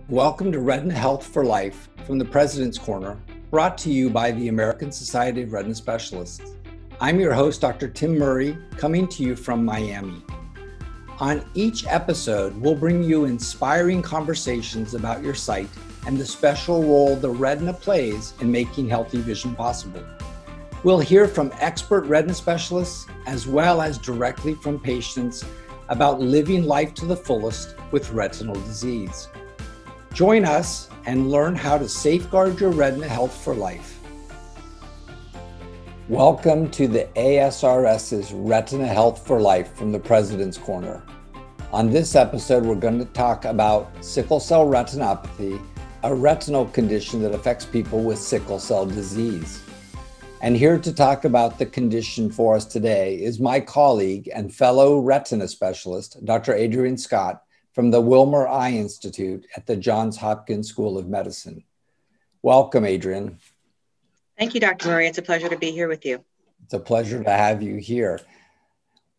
Welcome to Retina Health for Life from the President's Corner, brought to you by the American Society of Retina Specialists. I'm your host, Dr. Tim Murray, coming to you from Miami. On each episode, we'll bring you inspiring conversations about your sight and the special role the retina plays in making healthy vision possible. We'll hear from expert retina specialists as well as directly from patients about living life to the fullest with retinal disease. Join us and learn how to safeguard your retina health for life. Welcome to the ASRS's Retina Health for Life from the President's Corner. On this episode, we're going to talk about sickle cell retinopathy, a retinal condition that affects people with sickle cell disease. And here to talk about the condition for us today is my colleague and fellow retina specialist, Dr. Adrienne Scott, from the Wilmer Eye Institute at the Johns Hopkins School of Medicine. Welcome, Adrienne. Thank you, Dr. Murray. It's a pleasure to be here with you. It's a pleasure to have you here.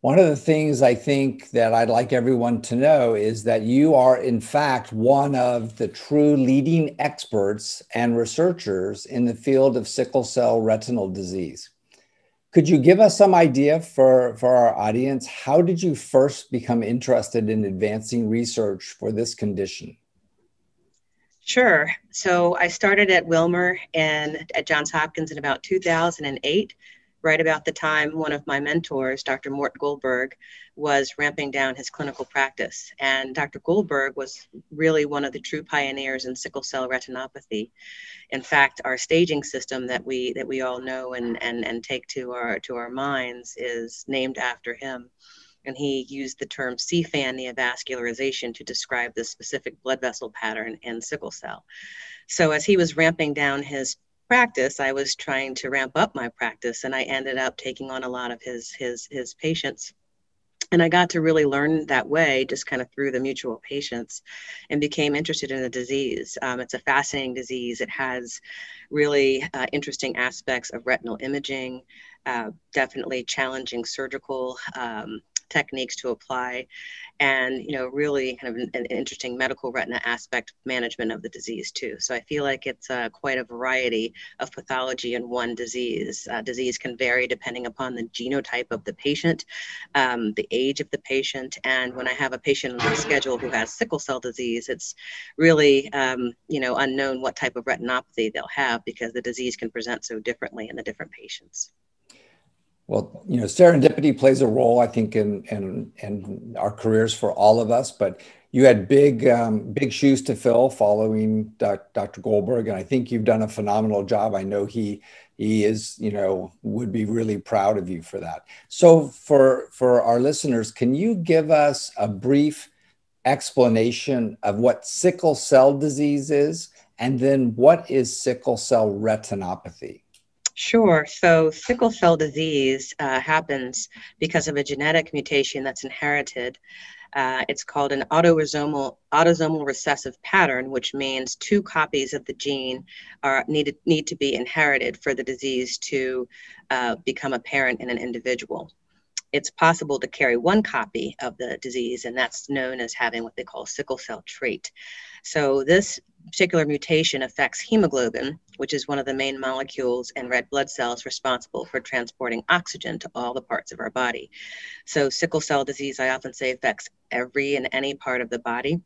One of the things I think that I'd like everyone to know is that you are, in fact, one of the true leading experts and researchers in the field of sickle cell retinal disease. Could you give us some idea for our audience? How did you first become interested in advancing research for this condition? Sure. So I started at Wilmer and at Johns Hopkins in about 2008, right about the time one of my mentors, Dr. Mort Goldberg, was ramping down his clinical practice. And Dr. Goldberg was really one of the true pioneers in sickle cell retinopathy. In fact, our staging system that we all know and take to our minds is named after him. And he used the term CFAN neovascularization to describe this specific blood vessel pattern in sickle cell. So as he was ramping down his practice, I was trying to ramp up my practice, and I ended up taking on a lot of his patients. And I got to really learn that way, just kind of through the mutual patients, and became interested in the disease. It's a fascinating disease. It has really interesting aspects of retinal imaging, definitely challenging surgical techniques to apply, and really kind of an interesting medical retina aspect management of the disease too. So I feel like it's quite a variety of pathology in one disease. Disease can vary depending upon the genotype of the patient, the age of the patient, and when I have a patient on my schedule who has sickle cell disease, it's really unknown what type of retinopathy they'll have because the disease can present so differently in the different patients. Well, serendipity plays a role, I think, in our careers for all of us. But you had big shoes to fill following Dr. Goldberg, and I think you've done a phenomenal job. I know he is, would be really proud of you for that. So, for our listeners, can you give us a brief explanation of what sickle cell disease is, and then what is sickle cell retinopathy? Sure. So sickle cell disease happens because of a genetic mutation that's inherited. It's called an autosomal recessive pattern, which means two copies of the gene need to be inherited for the disease to become apparent in an individual. It's possible to carry one copy of the disease, and that's known as having what they call sickle cell trait. So this particular mutation affects hemoglobin, which is one of the main molecules in red blood cells responsible for transporting oxygen to all the parts of our body. So sickle cell disease, I often say, affects every and any part of the body.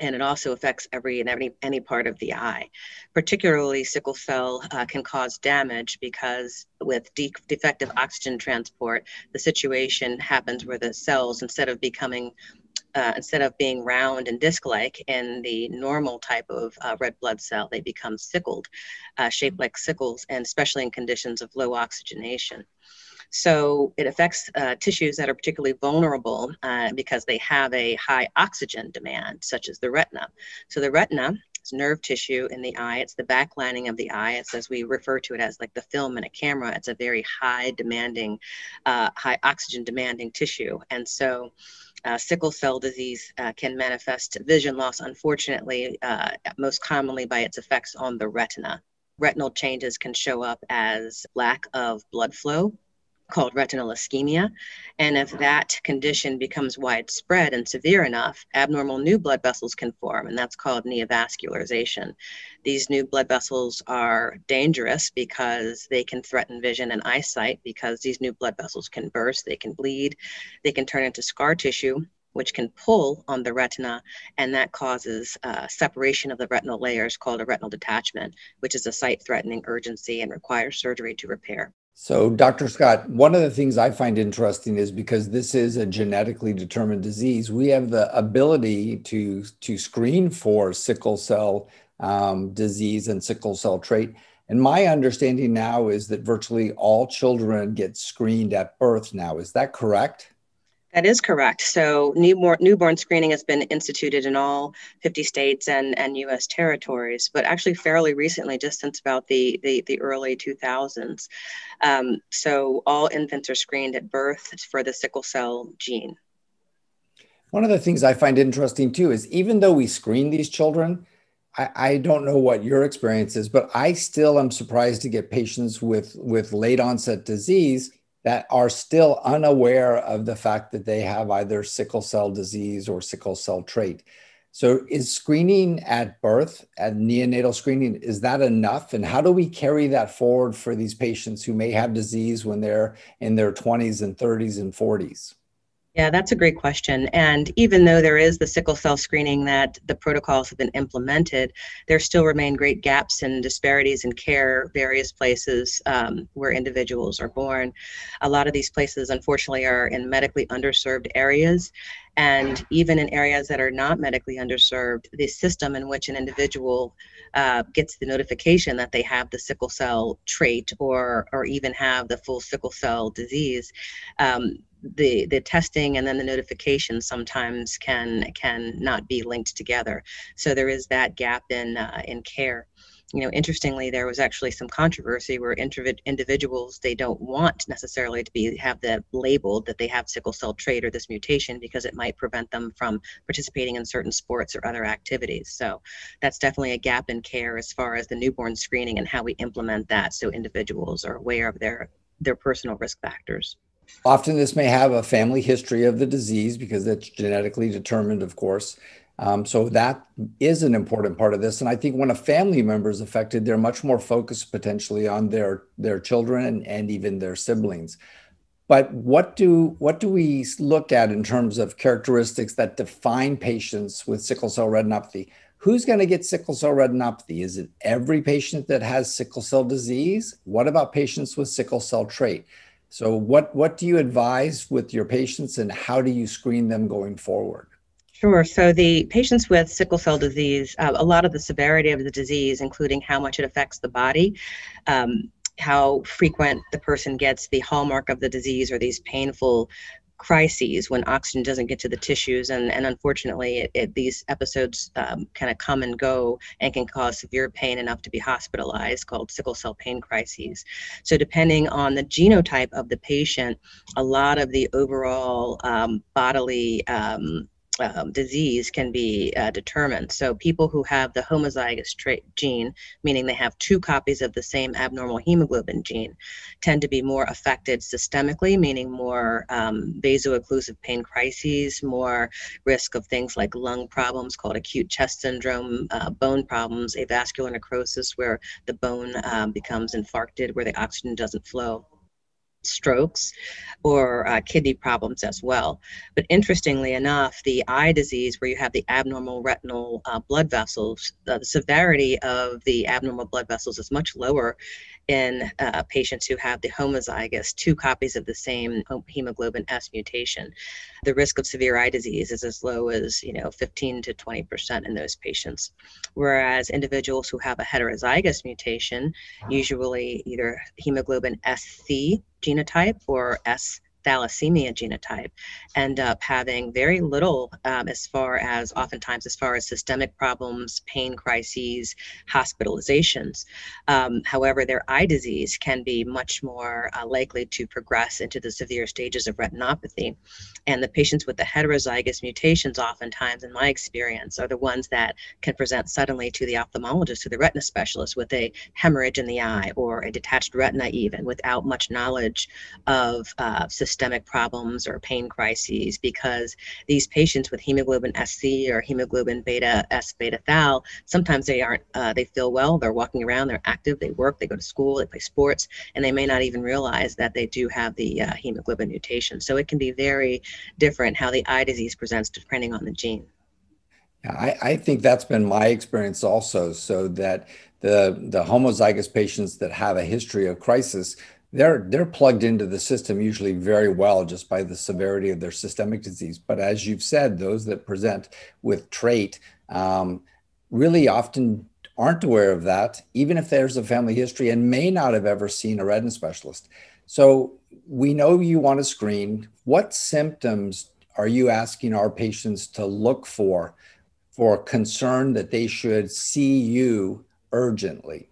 And it also affects every and any part of the eye. Particularly, sickle cell can cause damage because with defective oxygen transport, the situation happens where the cells, instead of being round and disc-like in the normal type of red blood cell, they become sickled, shaped like sickles, and especially in conditions of low oxygenation. So it affects tissues that are particularly vulnerable because they have a high oxygen demand, such as the retina. So the retina is nerve tissue in the eye. It's the back lining of the eye. It's, as we refer to it, as like the film in a camera. It's a very high oxygen demanding tissue. And so sickle cell disease can manifest vision loss, unfortunately, most commonly by its effects on the retina. Retinal changes can show up as lack of blood flow, called retinal ischemia. And if that condition becomes widespread and severe enough, abnormal new blood vessels can form, and that's called neovascularization. These new blood vessels are dangerous because they can threaten vision and eyesight, because these new blood vessels can burst, they can bleed, they can turn into scar tissue, which can pull on the retina, and that causes separation of the retinal layers called a retinal detachment, which is a sight-threatening urgency and requires surgery to repair. So, Dr. Scott, one of the things I find interesting is because this is a genetically determined disease, we have the ability to screen for sickle cell disease and sickle cell trait. And my understanding now is that virtually all children get screened at birth now. Is that correct? That is correct. So newborn screening has been instituted in all 50 states and U.S. territories, but actually fairly recently, just since about the early 2000s. So all infants are screened at birth for the sickle cell gene. One of the things I find interesting too is even though we screen these children, I don't know what your experience is, but I still am surprised to get patients with late onset disease that are still unaware of the fact that they have either sickle cell disease or sickle cell trait. So is screening at birth, at neonatal screening, is that enough? And how do we carry that forward for these patients who may have disease when they're in their 20s and 30s and 40s? Yeah, that's a great question. And even though there is the sickle cell screening that the protocols have been implemented, there still remain great gaps and disparities in care, various places where individuals are born. A lot of these places, unfortunately, are in medically underserved areas. And even in areas that are not medically underserved, the system in which an individual gets the notification that they have the sickle cell trait or even have the full sickle cell disease, the testing and then the notification sometimes can not be linked together. So there is that gap in care. You know, interestingly, there was actually some controversy where individuals, they don't want necessarily to have the labeled that they have sickle cell trait or this mutation because it might prevent them from participating in certain sports or other activities. So that's definitely a gap in care as far as the newborn screening and how we implement that so individuals are aware of their personal risk factors. Often this may have a family history of the disease because it's genetically determined, of course. So that is an important part of this. And I think when a family member is affected, they're much more focused potentially on their children and even their siblings. But what do we look at in terms of characteristics that define patients with sickle cell retinopathy? Who's going to get sickle cell retinopathy? Is it every patient that has sickle cell disease? What about patients with sickle cell trait? So what do you advise with your patients and how do you screen them going forward? Sure. So the patients with sickle cell disease, a lot of the severity of the disease, including how much it affects the body, how frequent the person gets the hallmark of the disease or these painful crises when oxygen doesn't get to the tissues. And unfortunately, these episodes kind of come and go and can cause severe pain enough to be hospitalized, called sickle cell pain crises. So depending on the genotype of the patient, a lot of the overall bodily disease can be determined. So people who have the homozygous trait gene, meaning they have two copies of the same abnormal hemoglobin gene, tend to be more affected systemically, meaning more vaso-occlusive pain crises, more risk of things like lung problems called acute chest syndrome, bone problems, avascular necrosis where the bone becomes infarcted, where the oxygen doesn't flow, strokes, or kidney problems as well. But interestingly enough, the eye disease, where you have the abnormal retinal blood vessels, the severity of the abnormal blood vessels is much lower in patients who have the homozygous, two copies of the same hemoglobin S mutation. The risk of severe eye disease is as low as 15 to 20% in those patients. Whereas individuals who have a heterozygous mutation, usually either hemoglobin SC genotype or S thalassemia genotype end up having very little oftentimes as far as systemic problems, pain crises, hospitalizations. However, their eye disease can be much more likely to progress into the severe stages of retinopathy. And the patients with the heterozygous mutations, oftentimes, in my experience, are the ones that can present suddenly to the ophthalmologist, to the retina specialist, with a hemorrhage in the eye or a detached retina, even without much knowledge of systemic problems or pain crises, because these patients with hemoglobin SC or hemoglobin beta S beta thal, sometimes they feel well, they're walking around, they're active, they work, they go to school, they play sports, and they may not even realize that they do have the hemoglobin mutation. So it can be very different how the eye disease presents depending on the gene. Yeah, I think that's been my experience also, so that the homozygous patients that have a history of crisis, they're plugged into the system usually very well just by the severity of their systemic disease. But as you've said, those that present with trait really often aren't aware of that, even if there's a family history, and may not have ever seen a retina specialist. So we know you want to screen. What symptoms are you asking our patients to look for concern that they should see you urgently?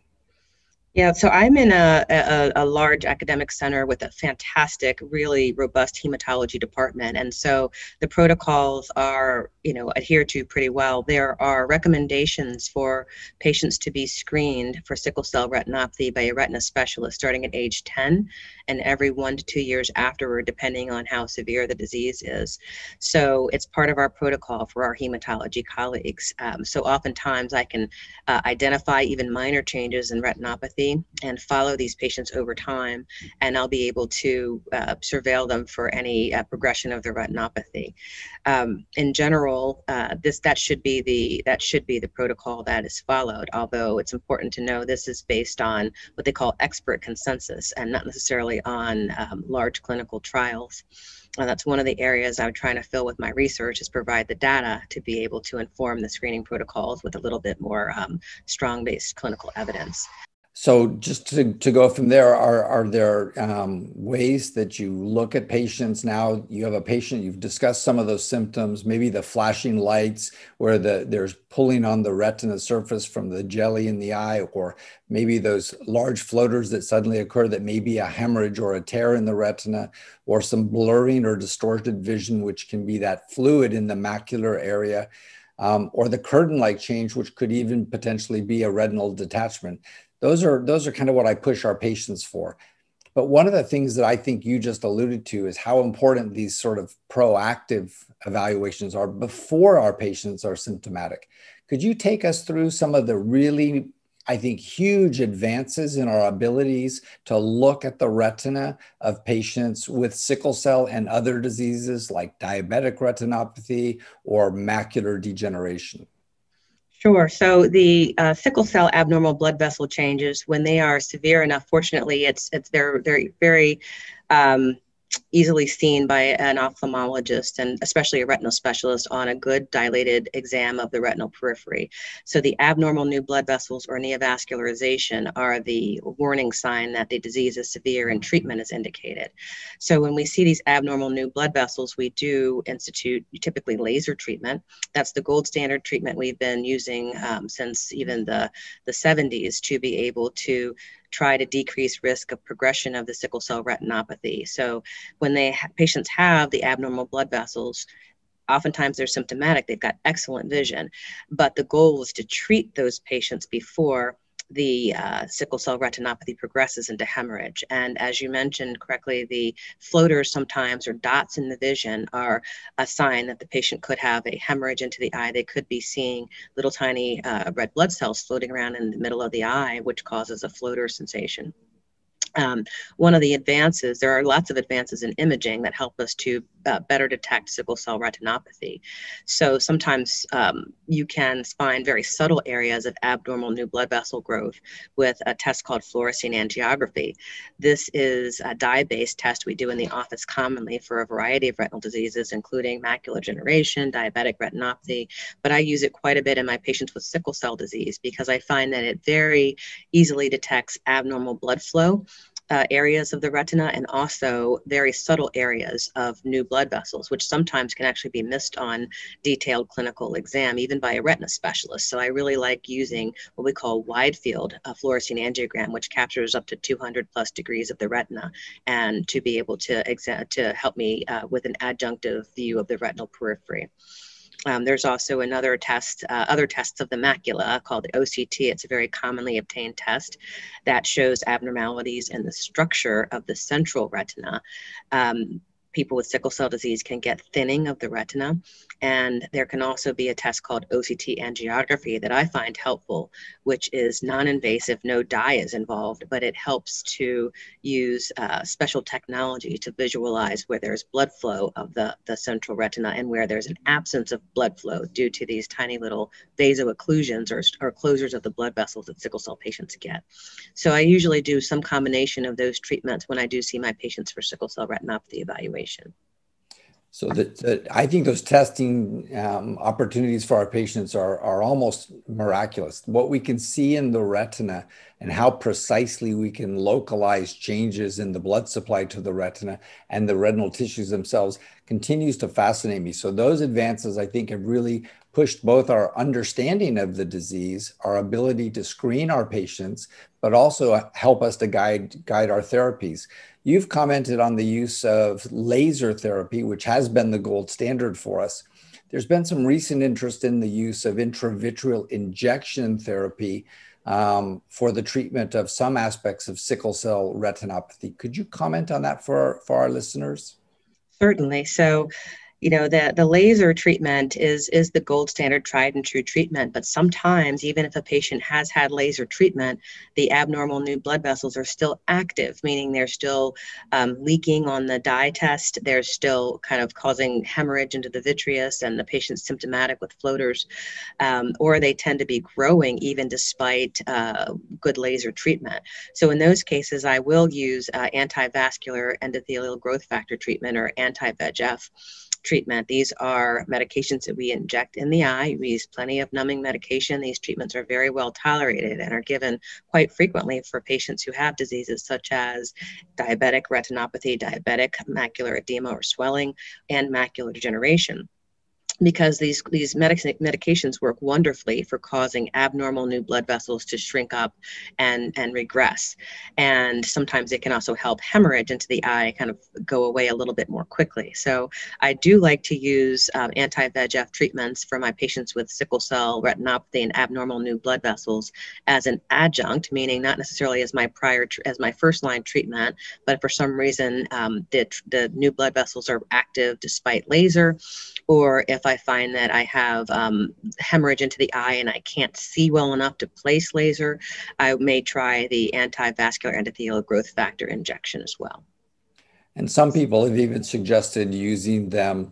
Yeah, so I'm in a large academic center with a fantastic, really robust hematology department. And so the protocols are, adhered to pretty well. There are recommendations for patients to be screened for sickle cell retinopathy by a retina specialist starting at age 10 and every 1 to 2 years afterward, depending on how severe the disease is. So it's part of our protocol for our hematology colleagues. So oftentimes I can identify even minor changes in retinopathy and follow these patients over time, and I'll be able to surveil them for any progression of their retinopathy. In general, that should be the protocol that is followed. Although it's important to know this is based on what they call expert consensus and not necessarily on large clinical trials. That's one of the areas I'm trying to fill with my research, is provide the data to be able to inform the screening protocols with a little bit more strong-based clinical evidence. So just to go from there, are there ways that you look at patients now? You have a patient, you've discussed some of those symptoms, maybe the flashing lights where there's pulling on the retina surface from the jelly in the eye, or maybe those large floaters that suddenly occur that may be a hemorrhage or a tear in the retina, or some blurring or distorted vision, which can be that fluid in the macular area, or the curtain-like change, which could even potentially be a retinal detachment. Those are kind of what I push our patients for. But one of the things that I think you just alluded to is how important these sort of proactive evaluations are before our patients are symptomatic. Could you take us through some of the really, I think, huge advances in our abilities to look at the retina of patients with sickle cell and other diseases like diabetic retinopathy or macular degeneration? Sure. So the sickle cell abnormal blood vessel changes, when they are severe enough, fortunately, they're very easily seen by an ophthalmologist, and especially a retinal specialist, on a good dilated exam of the retinal periphery. So the abnormal new blood vessels or neovascularization are the warning sign that the disease is severe and treatment is indicated. So when we see these abnormal new blood vessels, we do institute typically laser treatment. That's the gold standard treatment we've been using since even the 70s to be able to try to decrease risk of progression of the sickle cell retinopathy. So when patients have the abnormal blood vessels, oftentimes they're symptomatic, they've got excellent vision, but the goal is to treat those patients before the sickle cell retinopathy progresses into hemorrhage. And as you mentioned correctly, the floaters sometimes, or dots in the vision, are a sign that the patient could have a hemorrhage into the eye. They could be seeing little tiny red blood cells floating around in the middle of the eye, which causes a floater sensation. One of the advances, there are lots of advances in imaging that help us to better detect sickle cell retinopathy. So sometimes you can find very subtle areas of abnormal new blood vessel growth with a test called fluorescein angiography. This is a dye-based test we do in the office commonly for a variety of retinal diseases, including macular degeneration, diabetic retinopathy, but I use it quite a bit in my patients with sickle cell disease because I find that it very easily detects abnormal blood flow areas of the retina and also very subtle areas of new blood vessels, which sometimes can actually be missed on detailed clinical exam, even by a retina specialist. So I really like using what we call wide field fluorescein angiogram, which captures up to 200 plus degrees of the retina, and to be able to help me with an adjunctive view of the retinal periphery. There's also another test, other tests of the macula called the OCT. It's a very commonly obtained test that shows abnormalities in the structure of the central retina. People with sickle cell disease can get thinning of the retina. And there can also be a test called OCT angiography that I find helpful, which is non-invasive, no dye is involved, but it helps to use special technology to visualize where there's blood flow of the central retina and where there's an absence of blood flow due to these tiny little vaso-occlusions or closures of the blood vessels that sickle cell patients get. So I usually do some combination of those treatments when I do see my patients for sickle cell retinopathy evaluation. So I think those testing opportunities for our patients are almost miraculous. What we can see in the retina and how precisely we can localize changes in the blood supply to the retina and the retinal tissues themselves continues to fascinate me. So those advances, I think, have really pushed both our understanding of the disease, our ability to screen our patients, but also help us to guide our therapies. You've commented on the use of laser therapy, which has been the gold standard for us. There's been some recent interest in the use of intravitreal injection therapy for the treatment of some aspects of sickle cell retinopathy. Could you comment on that for our listeners? Certainly. So, you know, the laser treatment is the gold standard, tried and true treatment. But sometimes, even if a patient has had laser treatment, the abnormal new blood vessels are still active, meaning they're still leaking on the dye test. They're still kind of causing hemorrhage into the vitreous, and the patient's symptomatic with floaters, or they tend to be growing even despite good laser treatment. So in those cases, I will use antivascular endothelial growth factor treatment, or anti-VEGF treatment. These are medications that we inject in the eye. We use plenty of numbing medication. These treatments are very well tolerated and are given quite frequently for patients who have diseases such as diabetic retinopathy, diabetic macular edema or swelling, and macular degeneration, because these medications work wonderfully for causing abnormal new blood vessels to shrink up and regress. And sometimes it can also help hemorrhage into the eye kind of go away a little bit more quickly. So I do like to use anti-VEGF treatments for my patients with sickle cell retinopathy and abnormal new blood vessels as an adjunct, meaning not necessarily as my first line treatment, but for some reason the new blood vessels are active despite laser, or if I find that I have hemorrhage into the eye and I can't see well enough to place laser, I may try the antivascular endothelial growth factor injection as well. And some people have even suggested using them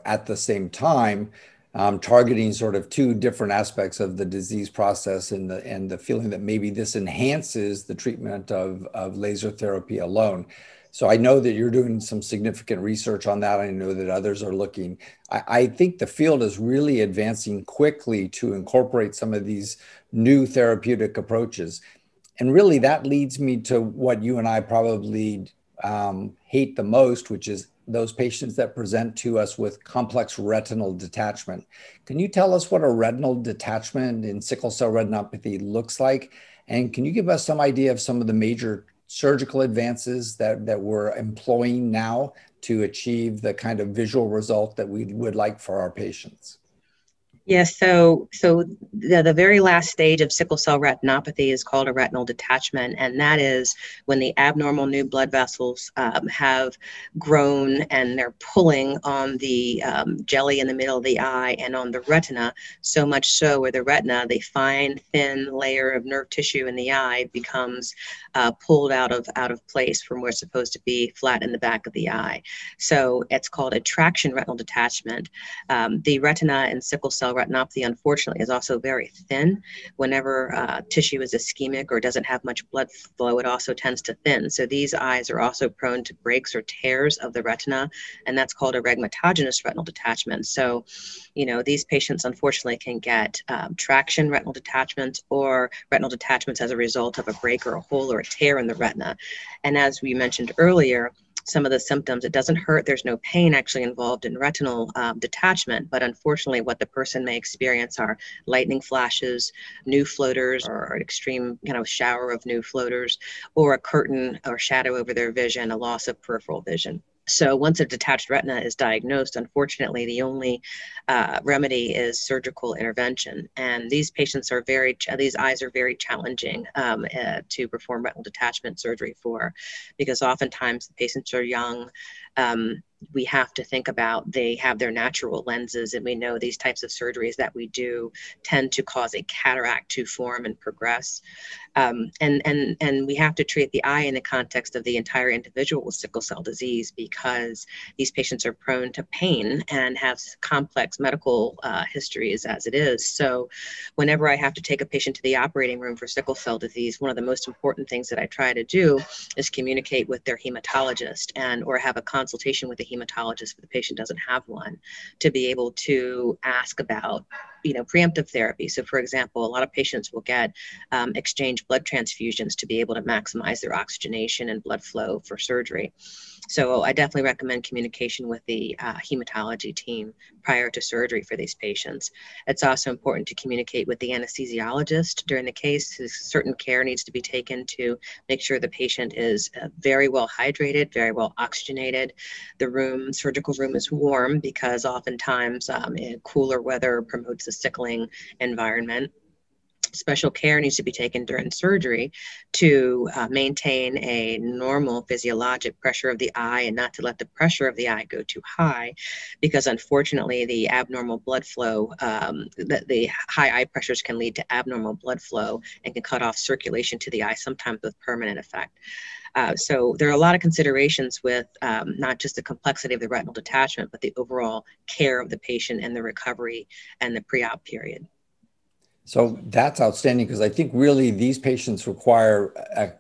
at the same time, targeting sort of two different aspects of the disease process, and the feeling that maybe this enhances the treatment of laser therapy alone. So I know that you're doing some significant research on that. I know that others are looking. I think the field is really advancing quickly to incorporate some of these new therapeutic approaches. And really that leads me to what you and I probably hate the most, which is those patients that present to us with complex retinal detachment. Can you tell us what a retinal detachment in sickle cell retinopathy looks like? And can you give us some idea of some of the major surgical advances that we're employing now to achieve the kind of visual result that we would like for our patients? Yes, so the very last stage of sickle cell retinopathy is called a retinal detachment, and that is when the abnormal new blood vessels have grown and they're pulling on the jelly in the middle of the eye and on the retina, so much so where the retina, the fine, thin layer of nerve tissue in the eye, becomes pulled out of place from where it's supposed to be flat in the back of the eye. So it's called a traction retinal detachment. The retina in sickle cell retinopathy, unfortunately, is also very thin. Whenever tissue is ischemic or doesn't have much blood flow, it also tends to thin. So these eyes are also prone to breaks or tears of the retina, and that's called a rhegmatogenous retinal detachment. So, these patients unfortunately can get traction retinal detachments or retinal detachments as a result of a break or a hole or a tear in the retina. And as we mentioned earlier, some of the symptoms, it doesn't hurt, there's no pain actually involved in retinal detachment, but unfortunately what the person may experience are lightning flashes, new floaters, or an extreme shower of new floaters, or a curtain or shadow over their vision, a loss of peripheral vision. So once a detached retina is diagnosed, unfortunately, the only remedy is surgical intervention. And these patients are these eyes are very challenging to perform retinal detachment surgery for, because oftentimes the patients are young. We have to think about, they have their natural lenses, and we know these types of surgeries that we do tend to cause a cataract to form and progress. And we have to treat the eye in the context of the entire individual with sickle cell disease, because these patients are prone to pain and have complex medical histories as it is. So whenever I have to take a patient to the operating room for sickle cell disease, one of the most important things that I try to do is communicate with their hematologist or have a consultation with the hematologist if the patient doesn't have one, to be able to ask about preemptive therapy. So for example, a lot of patients will get exchange blood transfusions to be able to maximize their oxygenation and blood flow for surgery. So I definitely recommend communication with the hematology team prior to surgery for these patients. It's also important to communicate with the anesthesiologist during the case. Certain care needs to be taken to make sure the patient is very well hydrated, very well oxygenated. The surgical room is warm, because oftentimes cooler weather promotes a sickling environment. Special care needs to be taken during surgery to maintain a normal physiologic pressure of the eye, and not to let the pressure of the eye go too high, because unfortunately the abnormal blood flow, the high eye pressures can lead to abnormal blood flow and can cut off circulation to the eye, sometimes with permanent effect. So there are a lot of considerations with not just the complexity of the retinal detachment, but the overall care of the patient and the recovery and the pre-op period. So that's outstanding, because I think really these patients require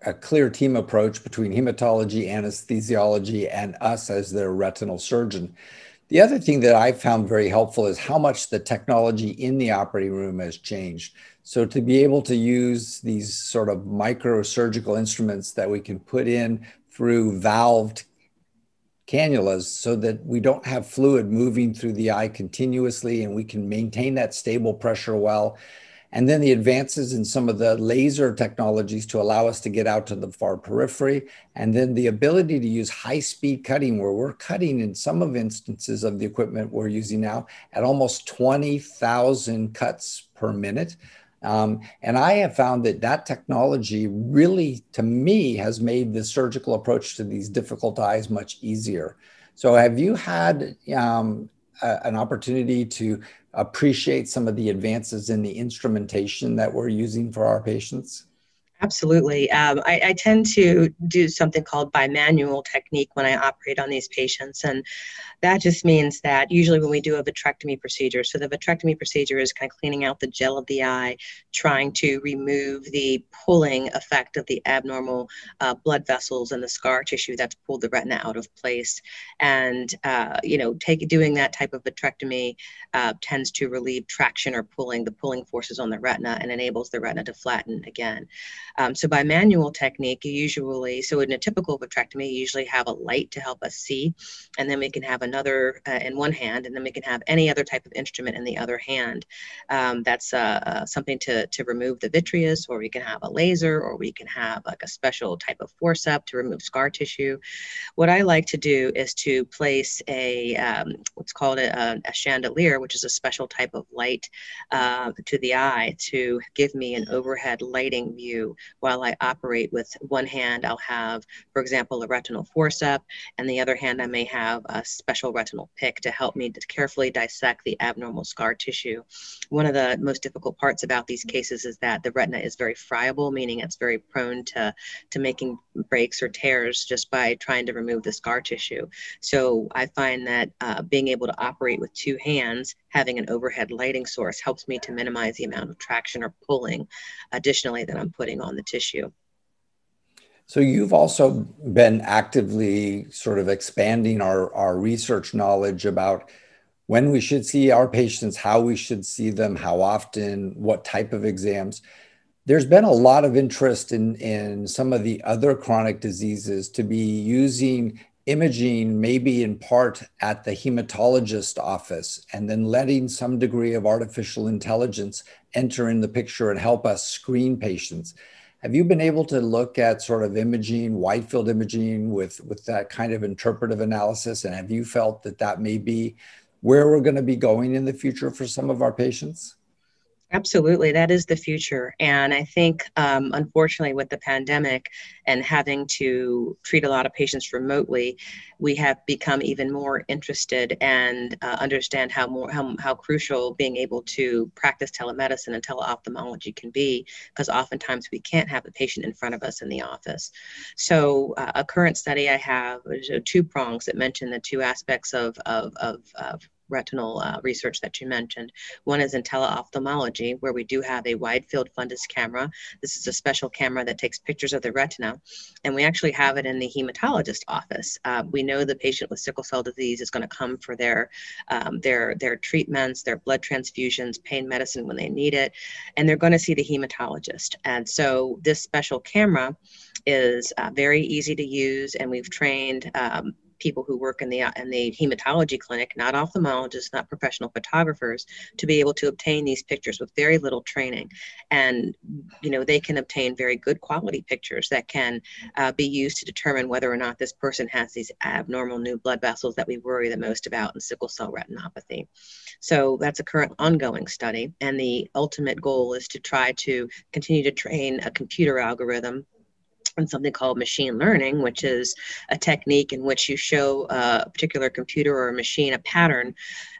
a clear team approach between hematology, anesthesiology, and us as their retinal surgeon. The other thing that I found very helpful is how much the technology in the operating room has changed. So to be able to use these sort of microsurgical instruments that we can put in through valved cannulas, so that we don't have fluid moving through the eye continuously, and we can maintain that stable pressure well. And then the advances in some of the laser technologies to allow us to get out to the far periphery. And then the ability to use high-speed cutting, where we're cutting in some of instances of the equipment we're using now at almost 20,000 cuts per minute. And I have found that technology really, to me, has made the surgical approach to these difficult eyes much easier. So have you had an opportunity to appreciate some of the advances in the instrumentation that we're using for our patients? Absolutely. I tend to do something called bimanual technique when I operate on these patients. And that just means that usually when we do a vitrectomy procedure, so the vitrectomy procedure is kind of cleaning out the gel of the eye, trying to remove the pulling effect of the abnormal blood vessels and the scar tissue that's pulled the retina out of place. And, doing that type of vitrectomy tends to relieve traction or the pulling forces on the retina, and enables the retina to flatten again. So by manual technique, so in a typical vitrectomy, you usually have a light to help us see, and then we can have another in one hand, and then we can have any other type of instrument in the other hand. That's something to remove the vitreous, or we can have a laser, or we can have like a special type of forceps to remove scar tissue. What I like to do is to place what's called a chandelier, which is a special type of light to the eye, to give me an overhead lighting view while I operate. With one hand, I'll have, for example, a retinal forceps, and the other hand, I may have a special retinal pick to help me to carefully dissect the abnormal scar tissue. One of the most difficult parts about these cases is that the retina is very friable, meaning it's very prone to making breaks or tears just by trying to remove the scar tissue. So I find that being able to operate with two hands having an overhead lighting source helps me to minimize the amount of traction or pulling additionally that I'm putting on the tissue. So you've also been actively sort of expanding our research knowledge about when we should see our patients, how we should see them, how often, what type of exams. There's been a lot of interest in some of the other chronic diseases to be using imaging, maybe in part at the hematologist office, and then letting some degree of artificial intelligence enter in the picture and help us screen patients. Have you been able to look at sort of imaging, wide field imaging with that kind of interpretive analysis? And have you felt that that may be where we're going to be going in the future for some of our patients? Absolutely, that is the future. And I think, unfortunately, with the pandemic and having to treat a lot of patients remotely, we have become even more interested and understand how crucial being able to practice telemedicine and teleophthalmology can be, because oftentimes we can't have the patient in front of us in the office. So a current study I have is two prongs that mention the two aspects of retinal research that you mentioned. One is in teleophthalmology, where we do have a wide field fundus camera. This is a special camera that takes pictures of the retina, and we actually have it in the hematologist office. We know the patient with sickle cell disease is going to come for their treatments, their blood transfusions, pain medicine when they need it, and they're going to see the hematologist. And so this special camera is very easy to use, and we've trained people who work in the hematology clinic, not ophthalmologists, not professional photographers, to be able to obtain these pictures with very little training. And, you know, they can obtain very good quality pictures that can be used to determine whether or not this person has these abnormal new blood vessels that we worry the most about in sickle cell retinopathy. So that's a current ongoing study. And the ultimate goal is to try to continue to train a computer algorithm and something called machine learning, which is a technique in which you show a particular computer or a machine a pattern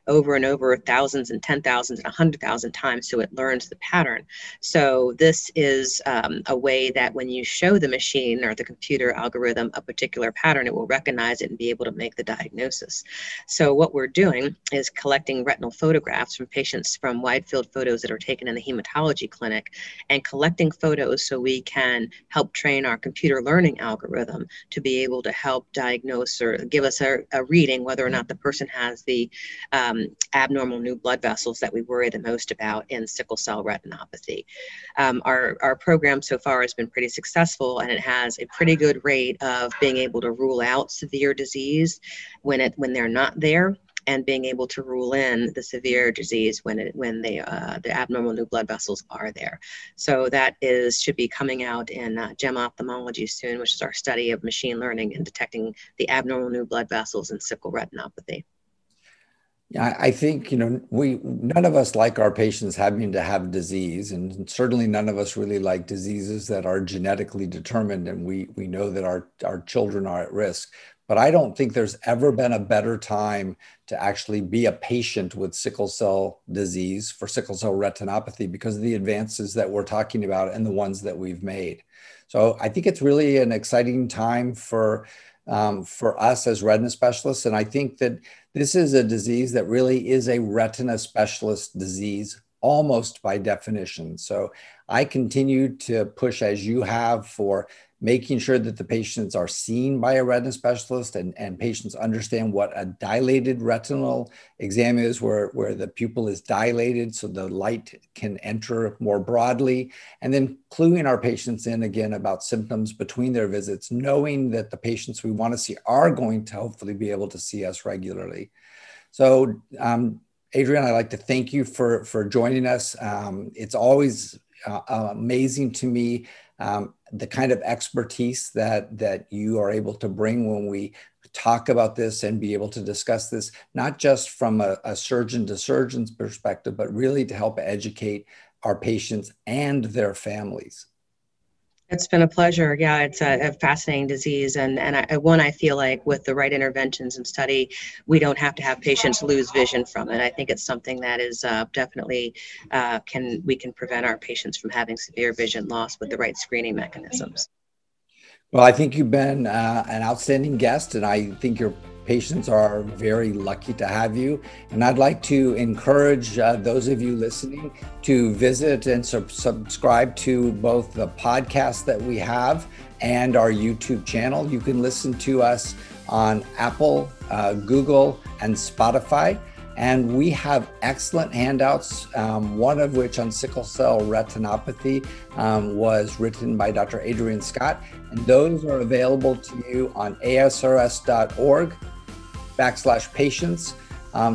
over and over thousands and 10,000s and 100,000 times, so it learns the pattern. So this is a way that when you show the machine or the computer algorithm a particular pattern, it will recognize it and be able to make the diagnosis. So what we're doing is collecting retinal photographs from patients from wide field photos that are taken in the hematology clinic, and collecting photos so we can help train our computer learning algorithm to be able to help diagnose or give us a reading whether or not the person has the abnormal new blood vessels that we worry the most about in sickle cell retinopathy. Our program so far has been pretty successful, and it has a pretty good rate of being able to rule out severe disease when they're not there, and being able to rule in the severe disease when the abnormal new blood vessels are there. So that should be coming out in GEM ophthalmology soon, which is our study of machine learning and detecting the abnormal new blood vessels in sickle retinopathy. Yeah, I think, none of us like our patients having to have disease, and certainly none of us really like diseases that are genetically determined, and we know that our children are at risk. But I don't think there's ever been a better time to actually be a patient with sickle cell disease for sickle cell retinopathy, because of the advances that we're talking about and the ones that we've made. So I think it's really an exciting time for us as retina specialists. And I think that this is a disease that really is a retina specialist disease, almost by definition. So I continue to push, as you have, for making sure that the patients are seen by a retina specialist, and patients understand what a dilated retinal exam is, where the pupil is dilated so the light can enter more broadly, and then cluing our patients in again about symptoms between their visits, knowing that the patients we want to see are going to hopefully be able to see us regularly. So Adrienne, I'd like to thank you for joining us. It's always amazing to me the kind of expertise that you are able to bring when we talk about this and be able to discuss this, not just from a surgeon to surgeon's perspective, but really to help educate our patients and their families. It's been a pleasure. Yeah, it's a fascinating disease. And I feel like with the right interventions and study, we don't have to have patients lose vision from it. I think it's something that is definitely, we can prevent our patients from having severe vision loss with the right screening mechanisms. Well, I think you've been an outstanding guest, and I think your patients are very lucky to have you. And I'd like to encourage those of you listening to visit and subscribe to both the podcast that we have and our YouTube channel. You can listen to us on Apple, Google, and Spotify. And we have excellent handouts, one of which on sickle cell retinopathy was written by Dr. Adrian Scott. And those are available to you on asrs.org/patients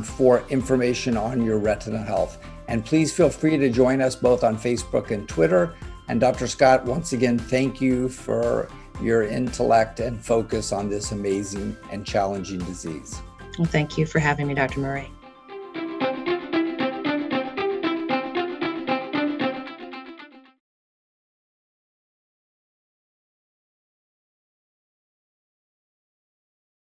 for information on your retina health. And please feel free to join us both on Facebook and Twitter. And Dr. Scott, once again, thank you for your intellect and focus on this amazing and challenging disease. Well, thank you for having me, Dr. Murray.